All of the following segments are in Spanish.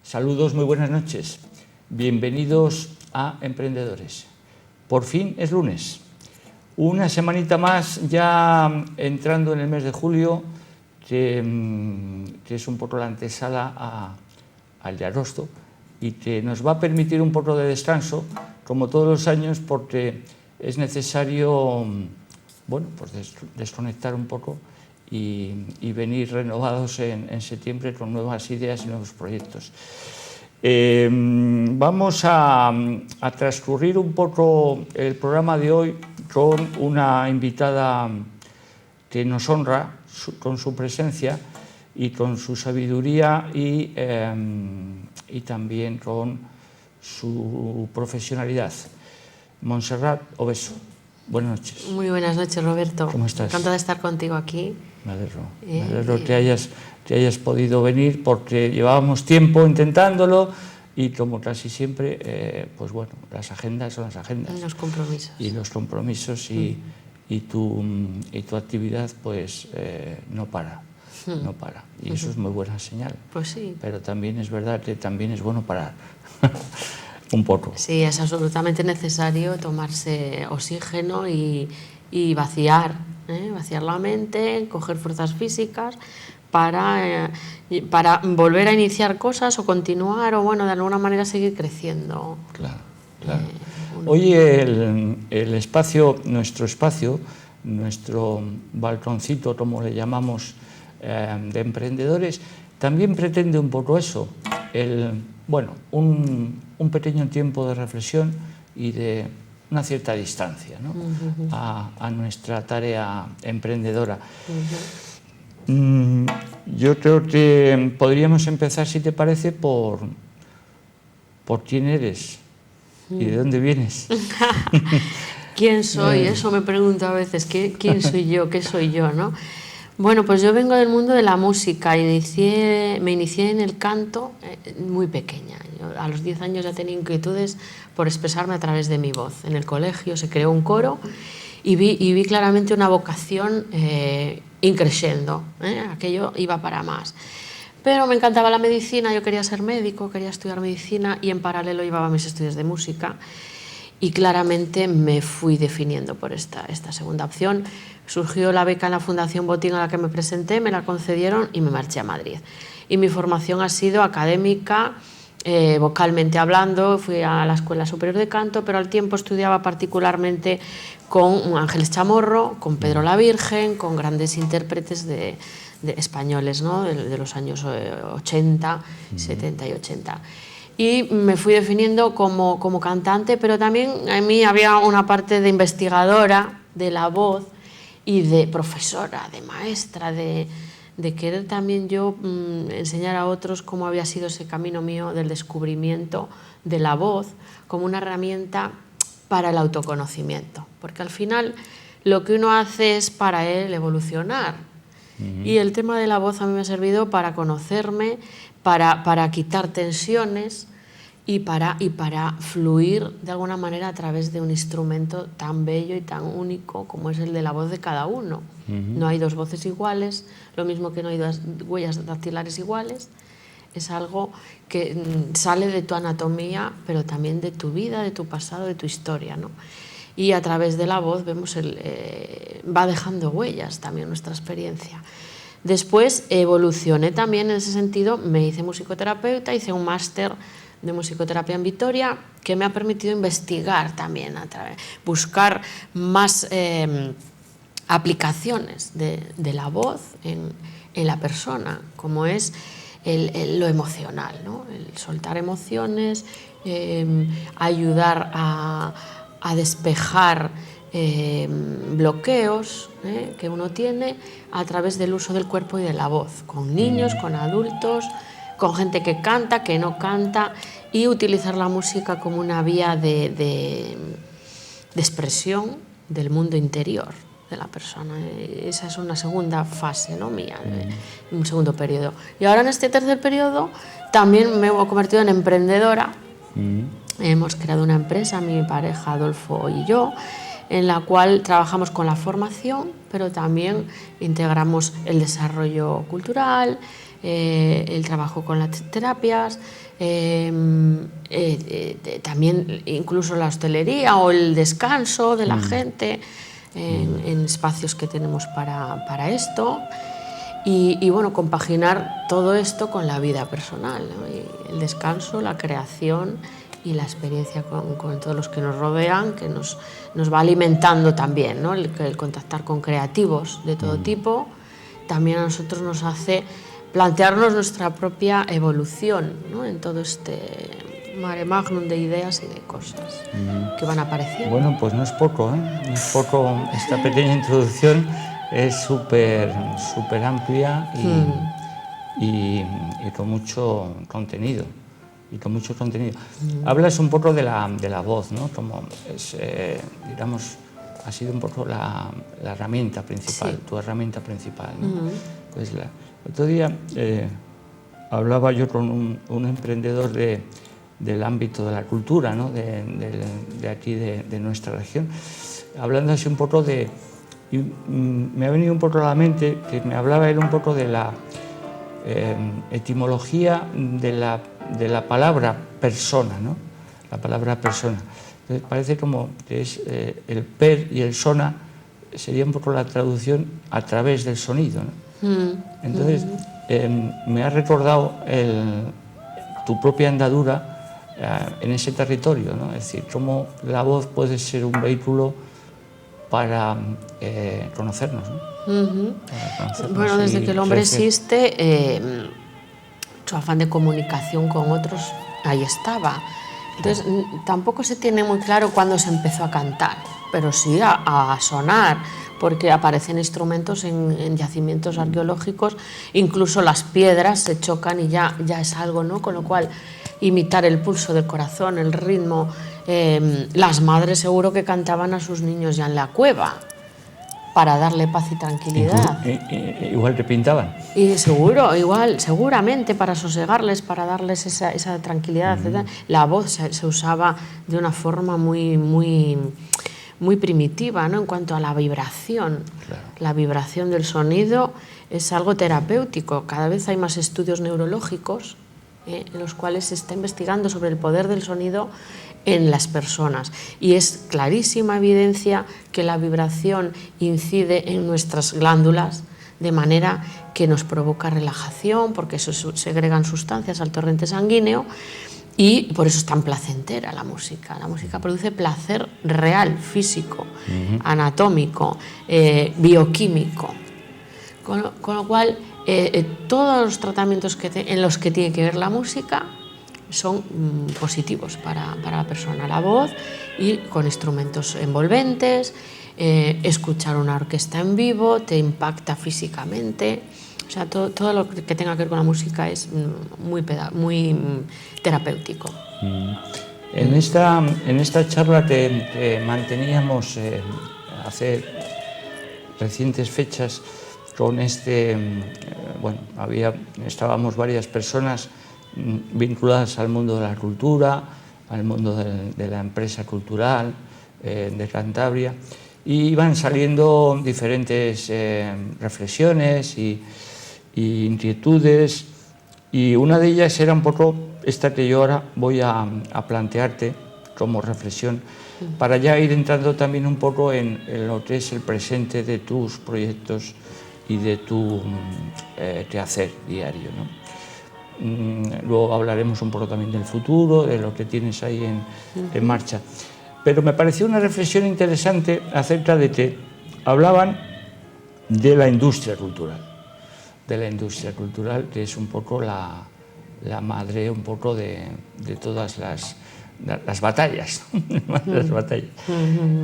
Saludos, muy buenas noches. Bienvenidos a Emprendedores. Por fin es lunes. Una semanita más ya entrando en el mes de julio, que es un poco la antesala al Llarosto y que nos va a permitir un poco de descanso, como todos los años, porque es necesario pues desconectar un poco y venir renovados en septiembre con nuevas ideas y nuevos proyectos. Vamos a transcurrir un poco el programa de hoy con una invitada que nos honra con su presencia y con su sabiduría y también con su profesionalidad. Montserrat Obeso, buenas noches. Muy buenas noches, Roberto. ¿Cómo estás? Encantada de estar contigo aquí. Me alegro que hayas podido venir, porque llevábamos tiempo intentándolo y como casi siempre, pues bueno, las agendas son las agendas. Los compromisos. Y los compromisos y tu actividad pues no para. No para. Y eso es muy buena señal. Pues sí. Pero también es verdad que también es bueno parar. Un poco. Sí, es absolutamente necesario tomarse oxígeno y vaciar la mente, coger fuerzas físicas para volver a iniciar cosas o continuar o, bueno, de alguna manera seguir creciendo. Claro. Hoy el espacio, nuestro balconcito, como le llamamos, de emprendedores, también pretende un poco eso, un pequeño tiempo de reflexión y de una cierta distancia, ¿no? a nuestra tarea emprendedora. Yo creo que podríamos empezar, si te parece, por quién eres y de dónde vienes. ¿Quién soy? Eso me pregunto a veces. ¿Quién soy yo? ¿Qué soy yo? ¿No? Bueno, pues yo vengo del mundo de la música. Me inicié en el canto muy pequeña. Yo, a los 10 años ya tenía inquietudes por expresarme a través de mi voz. En el colegio se creó un coro y vi claramente una vocación increciendo. Aquello iba para más. Pero me encantaba la medicina, yo quería ser médico, quería estudiar medicina y en paralelo llevaba mis estudios de música. Y claramente me fui definiendo por esta segunda opción. Surgió la beca en la Fundación Botín a la que me presenté, me la concedieron y me marché a Madrid. Y mi formación ha sido académica, vocalmente hablando, fui a la Escuela Superior de Canto, pero al tiempo estudiaba particularmente con Ángeles Chamorro, con Pedro la Virgen, con grandes intérpretes de españoles, ¿no? de los años 80, 70 y 80. Y me fui definiendo como cantante, pero también en mí había una parte de investigadora de la voz y de profesora, de maestra, de querer también yo enseñar a otros cómo había sido ese camino mío del descubrimiento de la voz como una herramienta para el autoconocimiento. Porque al final lo que uno hace es para él evolucionar. Y el tema de la voz a mí me ha servido para conocerme, para quitar tensiones y para fluir de alguna manera a través de un instrumento tan bello y tan único como es el de la voz de cada uno. No hay dos voces iguales, lo mismo que no hay dos huellas dactilares iguales. Es algo que sale de tu anatomía, pero también de tu vida, de tu pasado, de tu historia, ¿no? Y a través de la voz vemos va dejando huellas también nuestra experiencia. Después evolucioné también en ese sentido, me hice musicoterapeuta, hice un máster de musicoterapia en Vitoria que me ha permitido investigar también, buscar más aplicaciones de la voz en la persona, como es lo emocional, ¿no? El soltar emociones, ayudar a despejar bloqueos que uno tiene a través del uso del cuerpo y de la voz, con niños, con adultos, con gente que canta, que no canta, y utilizar la música como una vía de expresión del mundo interior. de la persona. Esa es una segunda fase, ¿no?, mía, un segundo periodo. Y ahora en este tercer periodo también me he convertido en emprendedora. Hemos creado una empresa, mi pareja Adolfo y yo, en la cual trabajamos con la formación, pero también integramos el desarrollo cultural, el trabajo con las terapias, también incluso la hostelería o el descanso de la gente en espacios que tenemos para esto. Y bueno, compaginar todo esto con la vida personal, ¿no? Y el descanso, la creación y la experiencia con todos los que nos rodean, que nos va alimentando también, ¿no? El contactar con creativos de todo tipo también a nosotros nos hace plantearnos nuestra propia evolución, ¿no?, en todo este mare magnum de ideas y de cosas que van apareciendo. Bueno, pues no es poco, ¿eh? No es poco. Esta pequeña introducción es súper amplia y con mucho contenido. Hablas un poco de la voz, ¿no? Como es, digamos, ha sido un poco la herramienta principal, tu herramienta principal, ¿no? Pues el otro día hablaba yo con un emprendedor del ámbito de la cultura, ¿no?, de aquí, de nuestra región, hablando así un poco de... Y me ha venido un poco a la mente que me hablaba él un poco de la etimología de la palabra persona, ¿no? La palabra persona. Entonces, parece como que es el per y el sona sería un poco la traducción a través del sonido, ¿no? Entonces, me ha recordado tu propia andadura en ese territorio, ¿no? Es decir, cómo la voz puede ser un vehículo para conocernos, ¿no? Para conocernos. Bueno, desde que el hombre existe, su afán de comunicación con otros ahí estaba. Entonces, tampoco se tiene muy claro cuándo se empezó a cantar, pero sí a sonar, porque aparecen instrumentos en yacimientos arqueológicos, incluso las piedras se chocan y ya es algo, ¿no? Con lo cual, imitar el pulso del corazón, el ritmo. Las madres seguro que cantaban a sus niños ya en la cueva para darle paz y tranquilidad. Igual que pintaban. Y seguramente para sosegarles, para darles esa tranquilidad, etc. La voz se usaba de una forma muy primitiva, ¿no?, en cuanto a la vibración. Claro. La vibración del sonido es algo terapéutico. Cada vez hay más estudios neurológicos en los cuales se está investigando sobre el poder del sonido en las personas, y es clarísima evidencia que la vibración incide en nuestras glándulas de manera que nos provoca relajación, porque eso segregan sustancias al torrente sanguíneo, y por eso es tan placentera la música. La música produce placer real, físico, anatómico, bioquímico, con lo cual todos los tratamientos en los que tiene que ver la música son positivos para la persona. La voz, y con instrumentos envolventes, escuchar una orquesta en vivo te impacta físicamente. O sea, todo lo que tenga que ver con la música es muy terapéutico. En esta charla que manteníamos hace recientes fechas con estábamos varias personas vinculadas al mundo de la cultura, al mundo de la empresa cultural de Cantabria, y iban saliendo diferentes reflexiones y inquietudes, y una de ellas era un poco esta que yo ahora voy a plantearte como reflexión, para ya ir entrando también un poco en lo que es el presente de tus proyectos y de tu quehacer diario, ¿no? Luego hablaremos un poco también del futuro, de lo que tienes ahí en marcha. Pero me pareció una reflexión interesante acerca de que hablaban de la industria cultural, que es un poco la madre un poco de todas las batallas. Las batallas.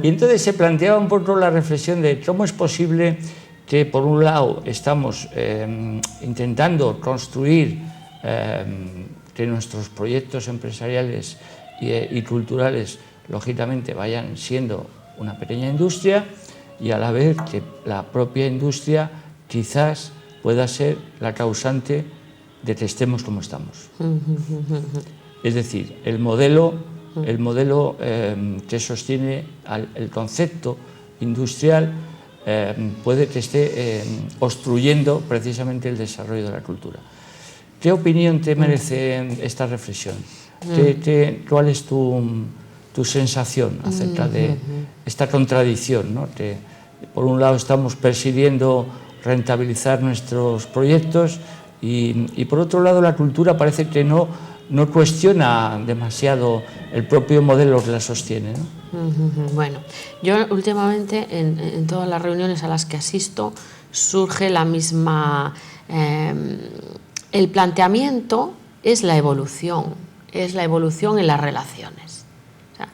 Y entonces se planteaba un poco la reflexión de cómo es posible que, por un lado, estamos intentando construir que nuestros proyectos empresariales y culturales, lógicamente, vayan siendo una pequeña industria, y a la vez que la propia industria quizás pueda ser la causante de que estemos como estamos. Es decir, el modelo que sostiene el concepto industrial puede que esté obstruyendo precisamente el desarrollo de la cultura. ¿Qué opinión te merece esta reflexión? ¿Cuál es tu sensación acerca de esta contradicción, ¿no? Que por un lado estamos persiguiendo rentabilizar nuestros proyectos y por otro lado la cultura parece que no cuestiona demasiado el propio modelo que la sostiene, ¿no? Bueno, yo últimamente en todas las reuniones a las que asisto surge la misma... el planteamiento es la evolución en las relaciones. O sea,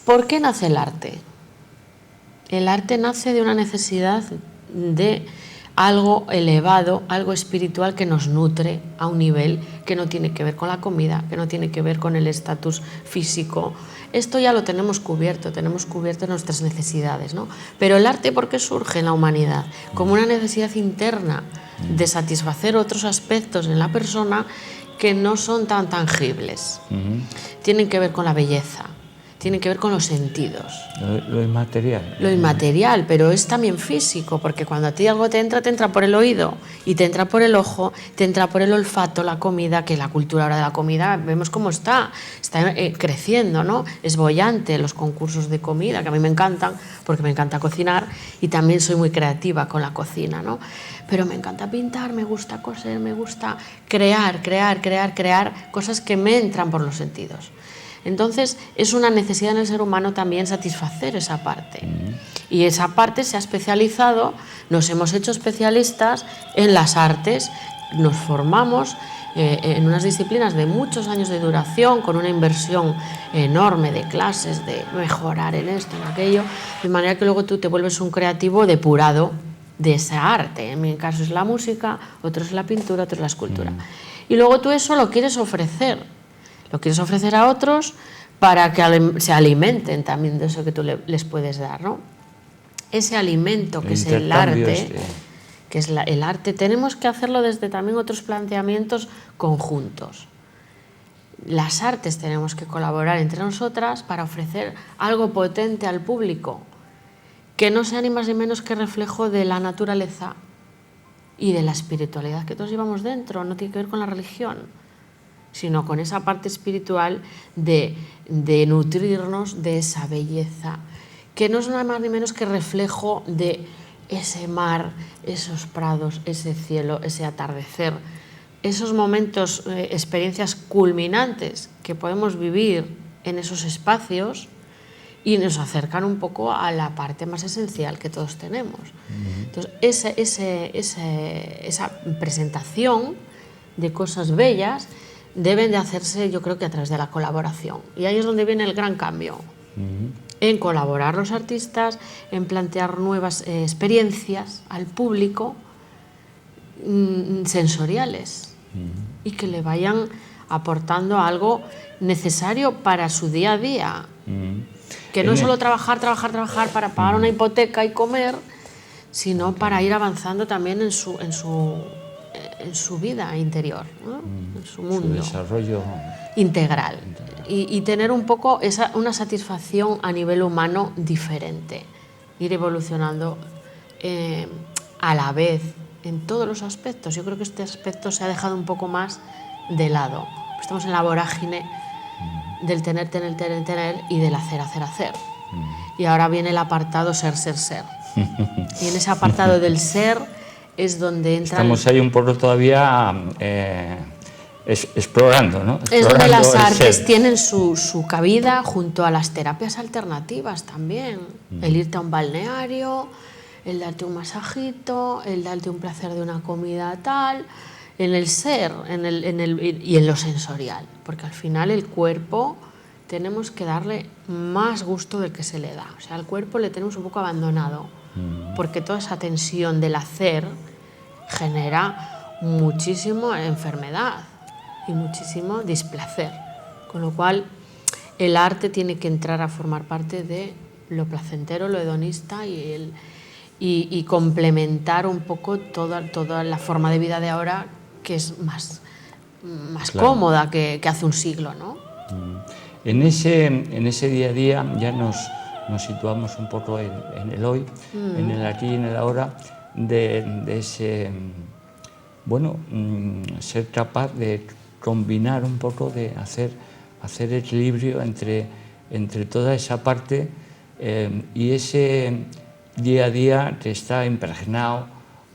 ¿por qué nace el arte? El arte nace de una necesidad de algo elevado, algo espiritual que nos nutre a un nivel que no tiene que ver con la comida, que no tiene que ver con el estatus físico. Esto ya lo tenemos cubierto nuestras necesidades, ¿no? Pero el arte, ¿por qué surge en la humanidad? Como una necesidad interna de satisfacer otros aspectos en la persona que no son tan tangibles. Tienen que ver con la belleza, tienen que ver con los sentidos. Lo inmaterial. Lo inmaterial, pero es también físico, porque cuando a ti algo te entra por el oído, y te entra por el ojo, te entra por el olfato, la comida, que la cultura ahora de la comida, vemos cómo está creciendo, ¿no? Es boyante los concursos de comida, que a mí me encantan, porque me encanta cocinar, y también soy muy creativa con la cocina, ¿no? Pero me encanta pintar, me gusta coser, me gusta crear cosas que me entran por los sentidos. Entonces, es una necesidad en el ser humano también satisfacer esa parte. Y esa parte se ha especializado, nos hemos hecho especialistas en las artes, nos formamos en unas disciplinas de muchos años de duración, con una inversión enorme de clases, de mejorar en esto, en aquello, de manera que luego tú te vuelves un creativo depurado de esa arte. En mi caso es la música, otro es la pintura, otro es la escultura. Y luego tú eso lo quieres ofrecer. Lo quieres ofrecer a otros para que se alimenten también de eso que tú les puedes dar, ¿no? Ese alimento que es el arte, el arte, tenemos que hacerlo desde también otros planteamientos conjuntos. Las artes tenemos que colaborar entre nosotras para ofrecer algo potente al público, que no sea ni más ni menos que reflejo de la naturaleza y de la espiritualidad que todos llevamos dentro, no tiene que ver con la religión, sino con esa parte espiritual de nutrirnos de esa belleza, que no es nada más ni menos que reflejo de ese mar, esos prados, ese cielo, ese atardecer, esos momentos, experiencias culminantes que podemos vivir en esos espacios y nos acercan un poco a la parte más esencial que todos tenemos. Entonces, esa presentación de cosas bellas deben de hacerse, yo creo que a través de la colaboración. Y ahí es donde viene el gran cambio. En colaborar los artistas, en plantear nuevas experiencias al público sensoriales y que le vayan aportando algo necesario para su día a día. Que no es solo trabajar para pagar una hipoteca y comer, sino para ir avanzando también en su vida interior, ¿no? En su mundo. Su desarrollo integral. Y tener un poco una satisfacción a nivel humano diferente. Ir evolucionando a la vez en todos los aspectos. Yo creo que este aspecto se ha dejado un poco más de lado. Estamos en la vorágine del tener y del hacer. Y ahora viene el apartado ser. Y en ese apartado del ser es donde entran... Estamos ahí un poco todavía explorando, ¿no? Es donde las artes tienen su cabida junto a las terapias alternativas también. El irte a un balneario, el darte un masajito, el darte un placer de una comida tal, en el ser y en lo sensorial. Porque al final el cuerpo tenemos que darle más gusto del que se le da. O sea, al cuerpo le tenemos un poco abandonado. Porque toda esa tensión del hacer genera muchísima enfermedad y muchísimo displacer, con lo cual el arte tiene que entrar a formar parte de lo placentero, lo hedonista y complementar un poco toda la forma de vida de ahora, que es más Claro. cómoda que hace un siglo, ¿no? En ese día a día ya nos situamos un poco en el hoy, en el aquí y en el ahora, de ese, bueno, ser capaz de combinar un poco, de hacer equilibrio entre toda esa parte y ese día a día que está impregnado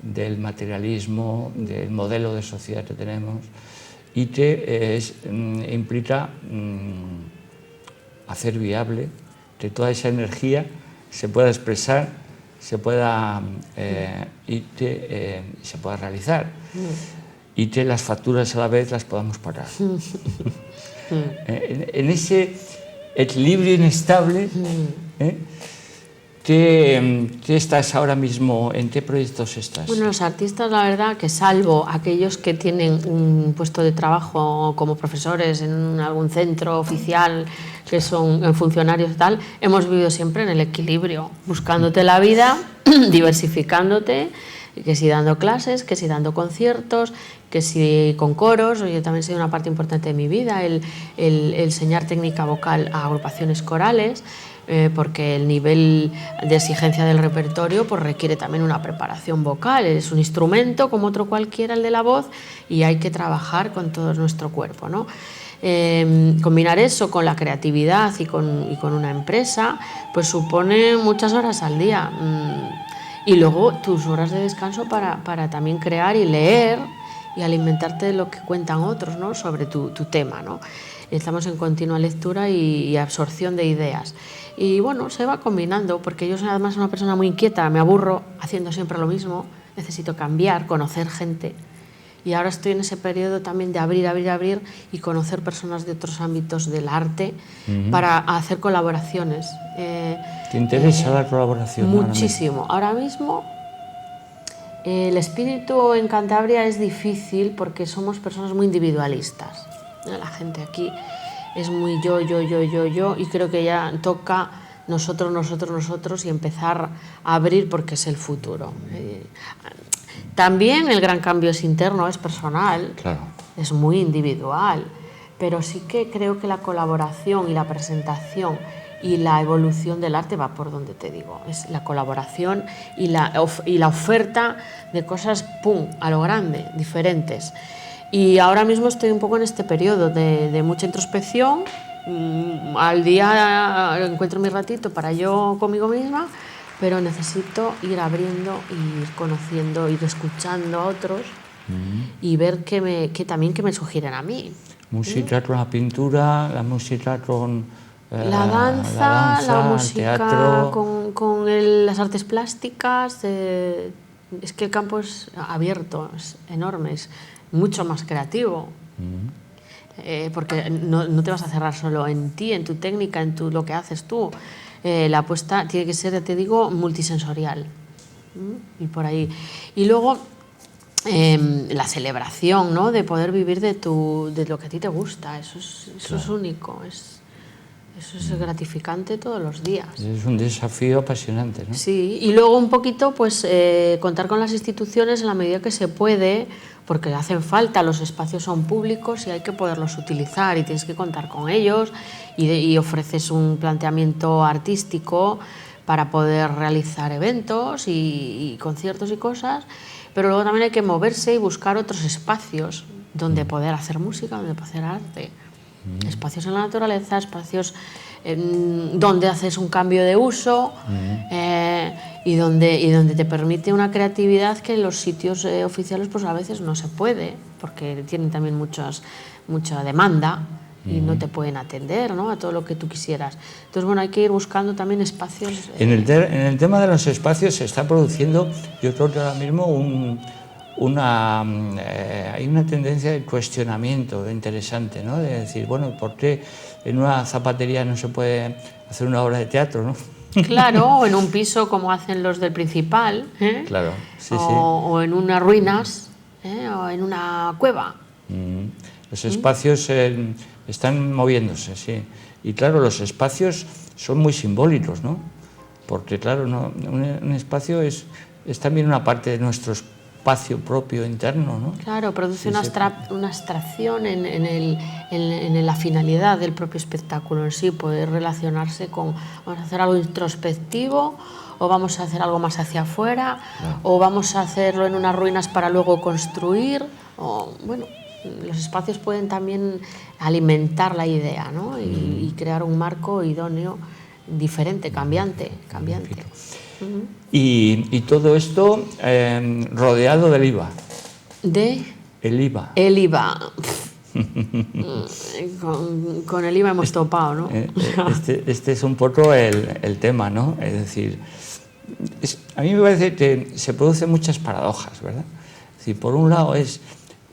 del materialismo, del modelo de sociedad que tenemos y que implica hacer viable que toda esa energía se pueda expresar, se pueda y que se pueda realizar y que las facturas a la vez las podamos pagar. En ese equilibrio inestable, ¿qué estás ahora mismo? ¿En qué proyectos estás? Bueno, los artistas, la verdad, que salvo aquellos que tienen un puesto de trabajo como profesores en algún centro oficial, que son funcionarios y tal, hemos vivido siempre en el equilibrio, buscándote la vida, diversificándote, que si dando clases, que si dando conciertos, que si con coros. Yo también soy una parte importante de mi vida, el enseñar técnica vocal a agrupaciones corales, porque el nivel de exigencia del repertorio pues requiere también una preparación vocal. Es un instrumento como otro cualquiera, el de la voz, y hay que trabajar con todo nuestro cuerpo, ¿no? Combinar eso con la creatividad y con una empresa pues supone muchas horas al día, y luego tus horas de descanso para también crear y leer y alimentarte de lo que cuentan otros, ¿no? Sobre tu tema, ¿no? Estamos en continua lectura y absorción de ideas. Y bueno, se va combinando, porque yo soy además una persona muy inquieta, me aburro haciendo siempre lo mismo, necesito cambiar, conocer gente. Y ahora estoy en ese periodo también de abrir y conocer personas de otros ámbitos del arte para hacer colaboraciones. ¿Te interesa la colaboración? Muchísimo. Ahora mismo el espíritu en Cantabria es difícil porque somos personas muy individualistas. La gente aquí es muy yo, y creo que ya toca nosotros y empezar a abrir, porque es el futuro. También el gran cambio es interno, es personal, Claro. Es muy individual, pero sí que creo que la colaboración y la presentación y la evolución del arte va por donde te digo, es la colaboración y la oferta de cosas, ¡pum!, a lo grande, diferentes. Y ahora mismo estoy un poco en este periodo de mucha introspección. Al día encuentro mi ratito para yo conmigo misma, pero necesito ir abriendo, ir conociendo, ir escuchando a otros y ver que también me sugieren a mí. Música con la pintura, la música con la danza, la música, teatro. con las artes plásticas. Es que el campo es abierto, es enorme, es mucho más creativo. Porque no te vas a cerrar solo en ti, en tu técnica, en lo que haces tú. La apuesta tiene que ser, te digo, multisensorial. Y por ahí. Y luego la celebración, ¿no?, de poder vivir de lo que a ti te gusta. Eso es único. Eso es gratificante todos los días. Es un desafío apasionante, ¿no? Sí, y luego un poquito pues contar con las instituciones en la medida que se puede, porque hacen falta, los espacios son públicos y hay que poderlos utilizar y tienes que contar con ellos y ofreces un planteamiento artístico para poder realizar eventos y conciertos y cosas, pero luego también hay que moverse y buscar otros espacios donde poder hacer música, donde poder hacer arte. Espacios en la naturaleza, espacios donde haces un cambio de uso y donde te permite una creatividad que en los sitios oficiales pues a veces no se puede, porque tienen también mucha demanda y no te pueden atender, ¿no?, a todo lo que tú quisieras. Entonces, bueno, hay que ir buscando también espacios. En el tema de los espacios se está produciendo, yo creo que ahora mismo hay una tendencia de cuestionamiento interesante, ¿no? De decir, bueno, ¿por qué en una zapatería no se puede hacer una obra de teatro, ¿no? Claro, o en un piso como hacen los del Principal, Claro, sí, o en unas ruinas, o en una cueva. Los espacios están moviéndose, sí. Y claro, los espacios son muy simbólicos, ¿no? porque claro, un espacio es también una parte de nuestro espacio propio interno, ¿no? Claro, produce una abstracción en la finalidad del propio espectáculo en sí, poder relacionarse con, vamos a hacer algo introspectivo, o vamos a hacer algo más hacia afuera, o vamos a hacerlo en unas ruinas para luego construir, o bueno, los espacios pueden también alimentar la idea, ¿no? Y crear un marco idóneo, diferente, cambiante. Y todo esto rodeado del IVA. El IVA. El IVA. Con el IVA hemos topado, ¿no? Este es un poco el tema, ¿no? Es decir, a mí me parece que se producen muchas paradojas, ¿verdad? Es decir, por un lado es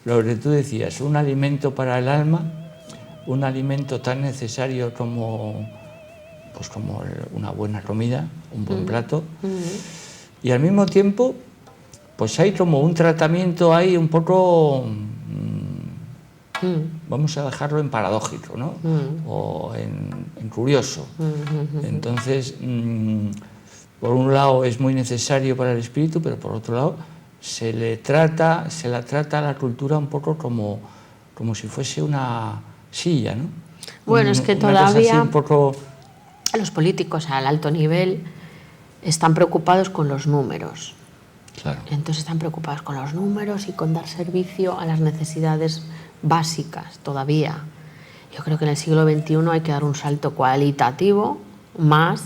lo que tú decías, un alimento para el alma, un alimento tan necesario como una buena comida, un buen plato, y al mismo tiempo pues hay como un tratamiento ahí un poco, vamos a dejarlo en paradójico, ¿no? O en curioso. Entonces, por un lado es muy necesario para el espíritu, pero por otro lado se la trata a la cultura un poco como si fuese una silla, ¿no? Bueno, es que todavía un poco... los políticos al alto nivel están preocupados con los números. Claro. Entonces están preocupados con los números y con dar servicio a las necesidades básicas todavía. Yo creo que en el siglo XXI hay que dar un salto cualitativo más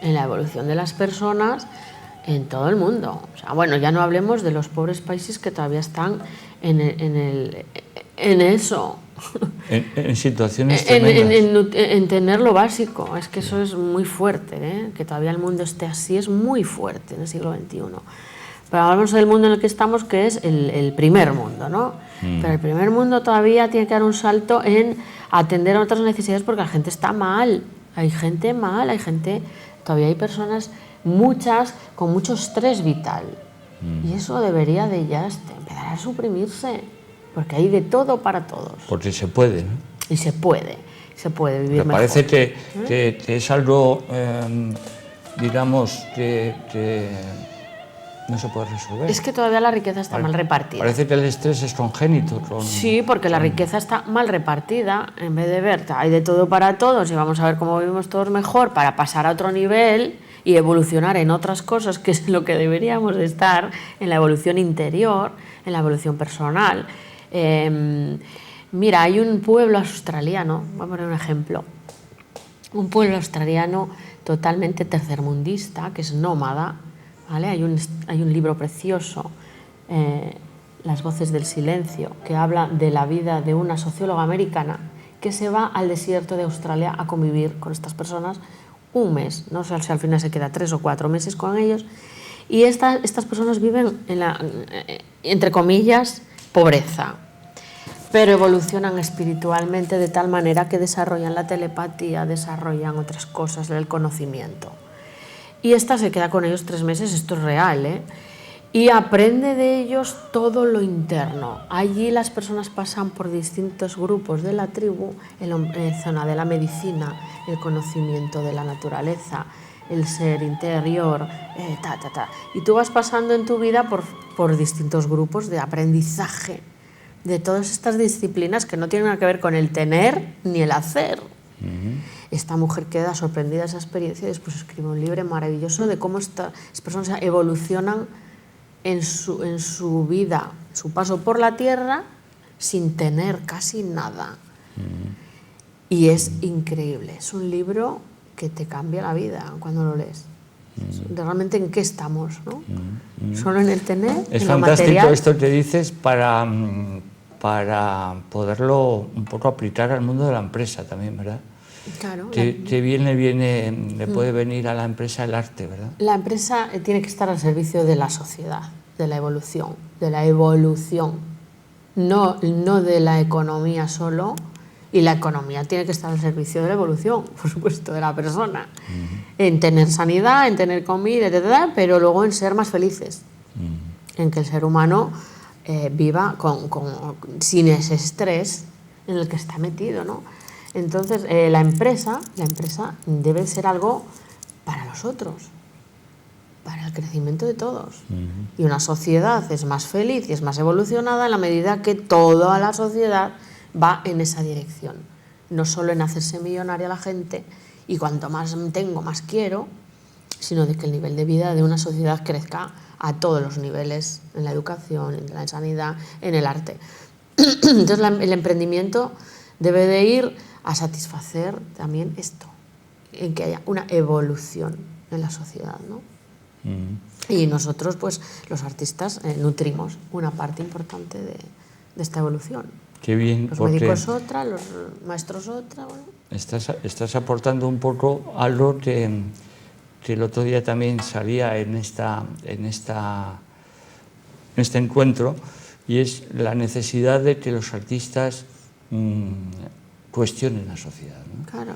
en la evolución de las personas en todo el mundo. O sea, bueno, ya no hablemos de los pobres países que todavía están en eso. En situaciones tremendas. En tener lo básico. Es que eso es muy fuerte, ¿eh? Que todavía el mundo esté así es muy fuerte en el siglo XXI. Pero hablamos del mundo en el que estamos, que es el primer mundo, ¿no? Pero el primer mundo todavía tiene que dar un salto en atender a otras necesidades porque la gente está mal. Hay gente mal, todavía hay personas, muchas, con mucho estrés vital. Y eso debería de ya empezar a suprimirse. Porque hay de todo para todos. Porque se puede, ¿no? Y se puede vivir mejor. Me parece que es algo, digamos, que no se puede resolver. Es que todavía la riqueza está mal repartida. Parece que el estrés es congénito. Sí, porque la riqueza está mal repartida. En vez de ver, hay de todo para todos y vamos a ver cómo vivimos todos mejor para pasar a otro nivel y evolucionar en otras cosas, que es lo que deberíamos de estar, en la evolución interior, en la evolución personal. Mira, hay un pueblo australiano, voy a poner un ejemplo, un pueblo australiano totalmente tercermundista, que es nómada, ¿vale? Hay un libro precioso, Las voces del silencio, que habla de la vida de una socióloga americana que se va al desierto de Australia a convivir con estas personas un mes, no sé si al final se queda 3 o 4 meses con ellos, y estas personas viven en entre comillas, pobreza, pero evolucionan espiritualmente de tal manera que desarrollan la telepatía, desarrollan otras cosas del conocimiento. Y esta se queda con ellos 3 meses, esto es real, ¿eh? Y aprende de ellos todo lo interno. Allí las personas pasan por distintos grupos de la tribu, en la zona de la medicina, el conocimiento de la naturaleza, el ser interior, Y tú vas pasando en tu vida por distintos grupos de aprendizaje de todas estas disciplinas que no tienen nada que ver con el tener ni el hacer. Esta mujer queda sorprendida de esa experiencia y después escribe un libro maravilloso de cómo estas personas evolucionan en su vida, su paso por la tierra, sin tener casi nada. Y es increíble, es un libro que te cambia la vida cuando lo lees. De realmente en qué estamos, ¿no? Solo en el tener, es en lo fantástico material. Esto que dices para poderlo un poco aplicar al mundo de la empresa también, ¿verdad? Claro. Le puede venir a la empresa el arte, ¿verdad? La empresa tiene que estar al servicio de la sociedad, de la evolución, no de la economía solo, y la economía tiene que estar al servicio de la evolución, por supuesto, de la persona, en tener sanidad, en tener comida, etc., pero luego en ser más felices, en que el ser humano viva sin ese estrés en el que está metido, ¿no? Entonces, la empresa debe ser algo para nosotros, para el crecimiento de todos. Y una sociedad es más feliz y es más evolucionada en la medida que toda la sociedad va en esa dirección. No solo en hacerse millonaria la gente y cuanto más tengo, más quiero, sino de que el nivel de vida de una sociedad crezca a todos los niveles, en la educación, en la sanidad, en el arte. Entonces el emprendimiento debe de ir a satisfacer también esto, en que haya una evolución en la sociedad, ¿no? Y nosotros, pues, los artistas, nutrimos una parte importante de esta evolución. Qué bien, los médicos otra, los maestros otra. Bueno. Estás aportando un poco algo que el otro día también salía en este encuentro, y es la necesidad de que los artistas cuestionen la sociedad, ¿no? Claro.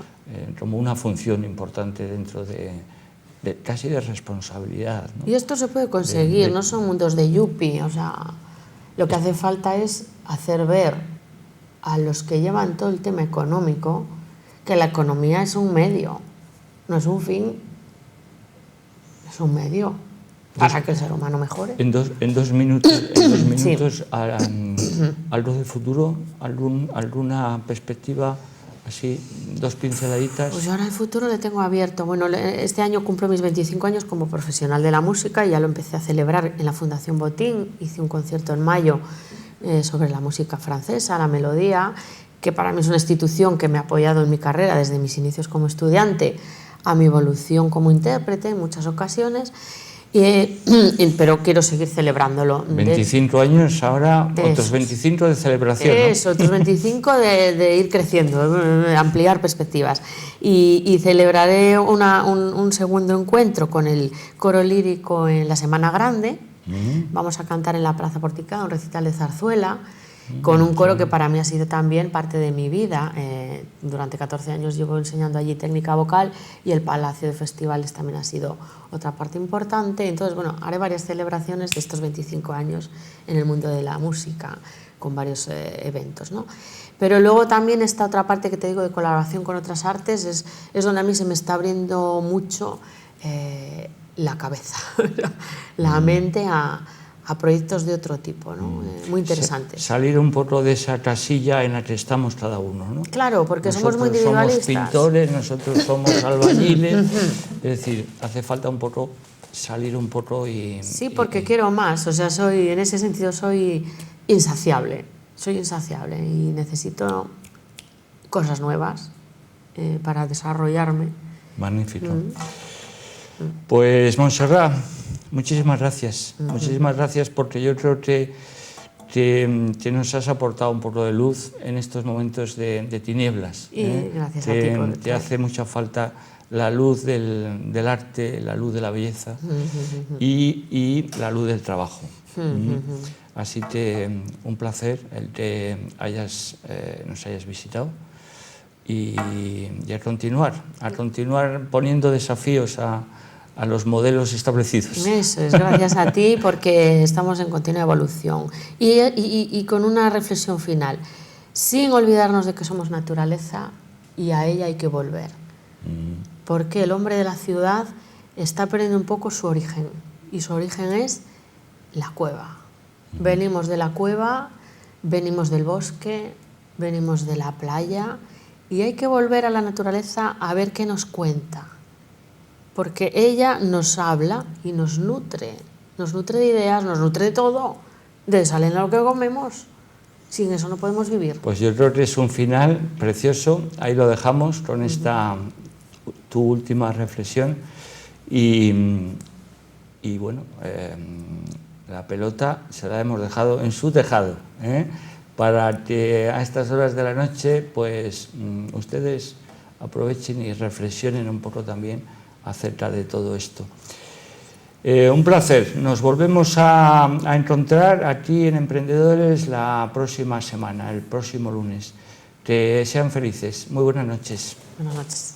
Como una función importante dentro casi de responsabilidad, ¿no? Y esto se puede conseguir, no son mundos de yuppie, o sea, lo que hace falta es hacer ver a los que llevan todo el tema económico que la economía es un medio, no es un fin, es un medio para que el ser humano mejore. En dos minutos, Sí. ¿Algo del futuro? ¿Alguna perspectiva? Así, 2 pinceladitas. Pues yo ahora el futuro le tengo abierto. Bueno, este año cumplo mis 25 años como profesional de la música y ya lo empecé a celebrar en la Fundación Botín. Hice un concierto en mayo sobre la música francesa, la melodía, que para mí es una institución que me ha apoyado en mi carrera desde mis inicios como estudiante a mi evolución como intérprete en muchas ocasiones. Pero quiero seguir celebrándolo. 25 años, ahora otros 25 de celebración, ¿no? Eso, otros 25 de ir creciendo, de ampliar perspectivas. Y celebraré un segundo encuentro con el coro lírico en la Semana Grande. Vamos a cantar en la Plaza Porticada un recital de zarzuela, con un coro que para mí ha sido también parte de mi vida. Durante 14 años llevo enseñando allí técnica vocal y el Palacio de Festivales también ha sido otra parte importante. Entonces, bueno, haré varias celebraciones de estos 25 años en el mundo de la música, con varios eventos, ¿no? Pero luego también esta otra parte que te digo de colaboración con otras artes es donde a mí se me está abriendo mucho la cabeza, la mente a proyectos de otro tipo, ¿no? Muy interesantes. Salir un poco de esa casilla en la que estamos cada uno, ¿no? Claro, porque nosotros somos muy individualistas. Somos pintores, nosotros somos albañiles, es decir, hace falta un poco salir un poco y... Sí, porque quiero más, o sea, en ese sentido soy insaciable y necesito cosas nuevas para desarrollarme. Magnífico. Pues, Montserrat, muchísimas gracias. Muchísimas gracias, porque yo creo que nos has aportado un poco de luz en estos momentos de tinieblas. Y gracias a ti por te hace mucha falta la luz del arte, la luz de la belleza y la luz del trabajo. Así que un placer el que nos hayas visitado y a continuar poniendo desafíos a los modelos establecidos. Eso es, gracias a ti, porque estamos en continua evolución. Y con una reflexión final, sin olvidarnos de que somos naturaleza y a ella hay que volver. Porque el hombre de la ciudad está perdiendo un poco su origen, y su origen es la cueva. Venimos de la cueva, venimos del bosque, venimos de la playa, y hay que volver a la naturaleza a ver qué nos cuenta. Porque ella nos habla y nos nutre de ideas, nos nutre de todo, de salen lo que comemos. Sin eso no podemos vivir. Pues yo creo que es un final precioso, ahí lo dejamos con esta tu última reflexión y bueno, la pelota se la hemos dejado en su tejado, para que a estas horas de la noche pues ustedes aprovechen y reflexionen un poco también acerca de todo esto. Un placer, nos volvemos a encontrar aquí en Emprendedores la próxima semana, el próximo lunes. Que sean felices, muy buenas noches. Buenas noches.